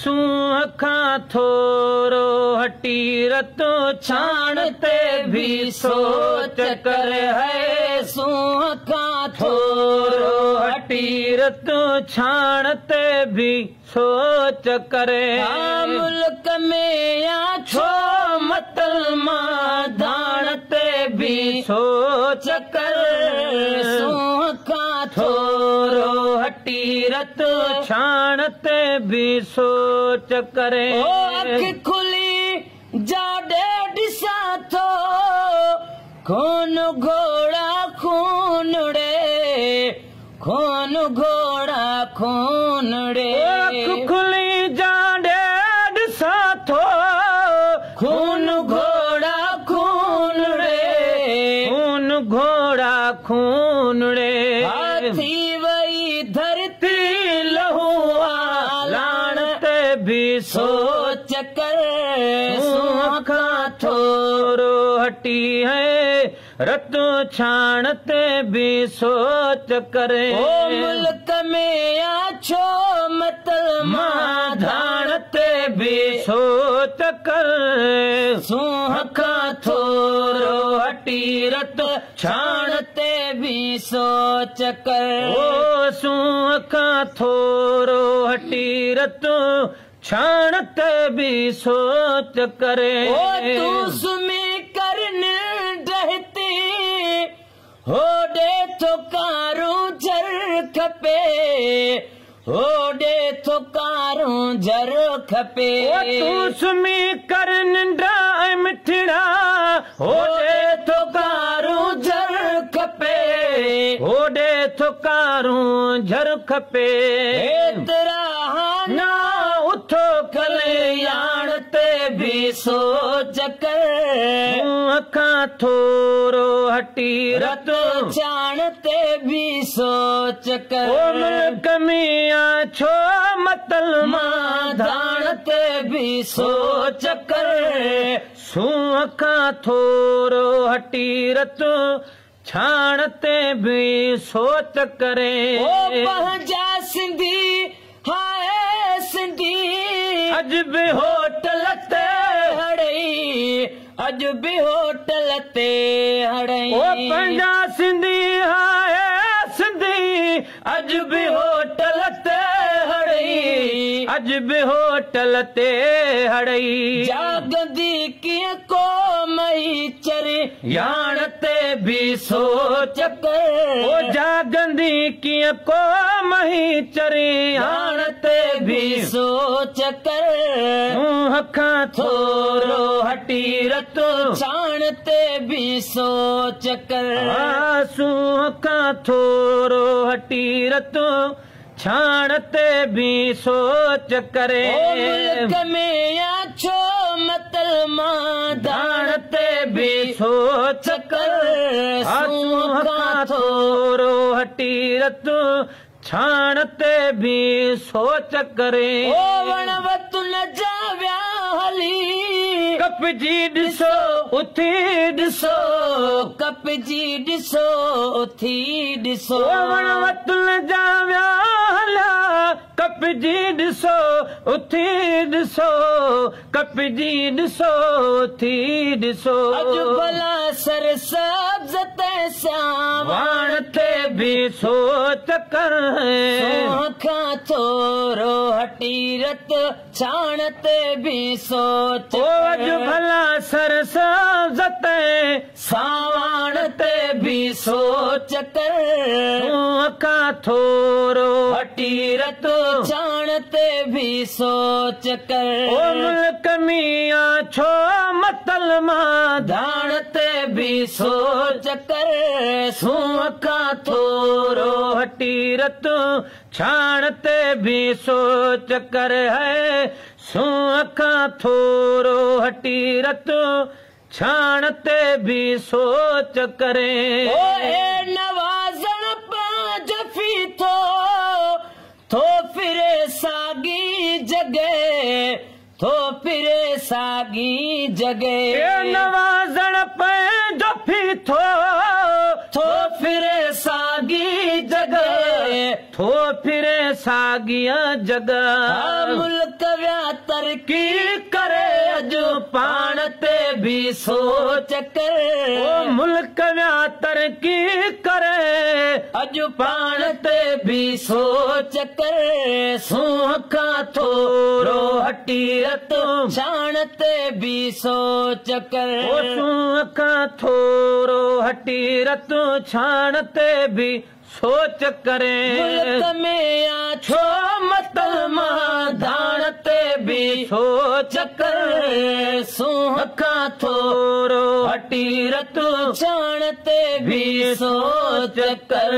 सूंह खां थोरो हटी रतो छाण ते भी सोच कर है सूंह खां थोरो हटी रतो छाण ते भी सोच करे मुल्क में या छो मतल मां धाण ते भी सोच कर सूंह खां थोरो हटी रतो छाण ते भी सोच करे अख खुली जाडे ॾिसां थो खून घोड़ा खूनड़े खून घोड़ा खूनड़े अख खुली जाडे ॾिसां थो खून घोड़ा खूनड़े खून घोड़ा खूनड़े हाथी वई धरती लहू लाण ते भी सोच कर सूंह खां थोरो हटी है रतो छाण ते भी सोच करे मुल्क में आछो मतल मां धाण ते भी सोच कर सूंह खां थोरो हटी रतो छाण ते भी सोच कर ओ सूंह खां थोरो हटी रतो छाण ते भी सोच करे तू सुमी करन डहती होडे तो कारूं जर खपे होडे तो कारूं जर खपे तू सुमी करन डाय मिठड़ा होडे तो कारूं जर खपे होडे तो कारूं झर खपे तेरा ना उथो कल्याण ते भी सोच कर सूंह खां थोरो हटी रतो छाण ते भी सोच कर मुल्क में छो मतल मां धाण ते भी सोच कर सूंह खां थोरो हटी रतो छाण ते भी सोच करे पंहिंजा सिंधी हाय सिंधी अज भी होटल ते हड़ई अज भी होटल ते हड़ई पंहिंजा सिंधी हाय सिंधी अज भी होटल ते हड़ई अज भी होटल ते हड़ई जागंदी कीअं को मई चरी याण ते भी सोच कर जागंदी कीअं को मही चरी याण ते भी सोच कर सूंह खां थोरो हटी रतो छाण ते भी सोच कर सूंह खां थोरो हटी रतो छाण ते भी सोच करे मुल्क में आछो मतल मां धाण ते भी सोच कर सूंह खां थोरो हटी रतो छाण ते भी सोच करे वण वतु न जाव्या हली कपजी ॾिसो उथी ॾिसो कपजी ॾिसो उथी ॾिसो वण वतु न जाव्या हला कपजी ॾिसो उथी ॾिसो कपजी ॾिसो उथी ॾिसो अॼु भला सर सब्ज़ ते वाण ते भी सोच कर सूंह खां थोरो हटी रत छाण ते भी सोच अॼु भला सर सब्ज़ ते सावण ते भी सोच कर सूंह खां थोरो हटी रत छाण ते भी सोच कर मुल्क में छो मतल मां धाण ते भी सोच कर सूंह खां थोरो हटी रतो छाण ते भी सोच कर है सूंह खां थोरो हटी रतो छाण ते भी सोच करे नवाज़ण पांच फी थो फिरे सागी जगह थो फिरे सागी जगह नवाज़ण पंहिंजो फी थो फिरे सागी जगह थो फिरे साॻीअ जॻह मुल्क व्या तरक़ी करे अॼु पाण ते बि सोच कर मुल्क विया तरक़ी करे अॼु पाण ते बि सोच कर सूंह खां थोरो हटी रत छाण ते बि सोच कर सूंह खां थोरो हटी रत छाण ते बि सोच करे मुल्क में या छो मतल मां धाण ते बि सोच कर सूंह खां थोरो हटी रत छाण ते बि सोच कर